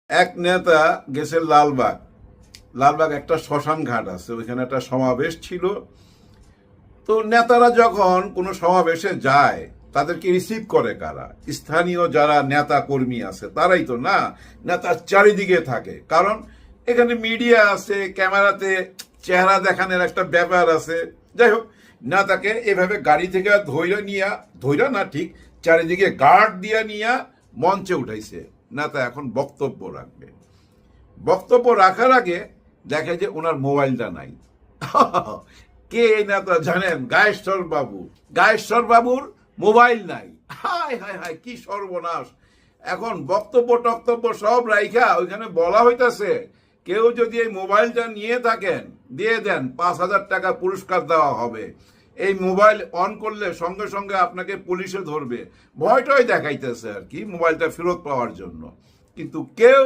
এক নেতা গেছে লালবাগ। লালবাগ একটা শ্মশান ঘাট আছে, ওইখানে একটা সমাবেশ ছিল। তো নেতারা যখন কোনো সমাবেশে যায় তাদেরকে রিসিভ করে কারা? স্থানীয় যারা নেতা কর্মী আছে তারাই তো না, নেতার চারিদিকে থাকে। কারণ এখানে মিডিয়া আছে, ক্যামেরাতে চেহারা দেখানোর একটা ব্যাপার আছে। যাই হোক, নেতাকে এভাবে গাড়ি থেকে ধৈরা না ঠিক চারিদিকে গার্ড দিয়া নিয়া মঞ্চে উঠাইছে। নেতা এখন বক্তব্য রাখবে। বক্তব্য রাখার আগে দেখে যে ওনার মোবাইলটা নাই। কে এই নেতা জানেন? গায়েশ্বর বাবু। গায়েশ্বর বাবুর মোবাইল নাই। হায় হায় হায়, কি সর্বনাশ! এখন বক্তব্য সব রাইখা ওইখানে বলা হইতাছে, কেউ যদি এই মোবাইলটা নিয়ে থাকেন দিয়ে দেন, 5,000 টাকা পুরস্কার দেওয়া হবে। এই মোবাইল অন করলে সঙ্গে সঙ্গে আপনাকে পুলিশে ধরবে। ভয়টাই দেখাইতেছে আর কি, মোবাইলটা ফেরত পাওয়ার জন্য। কিন্তু কেউ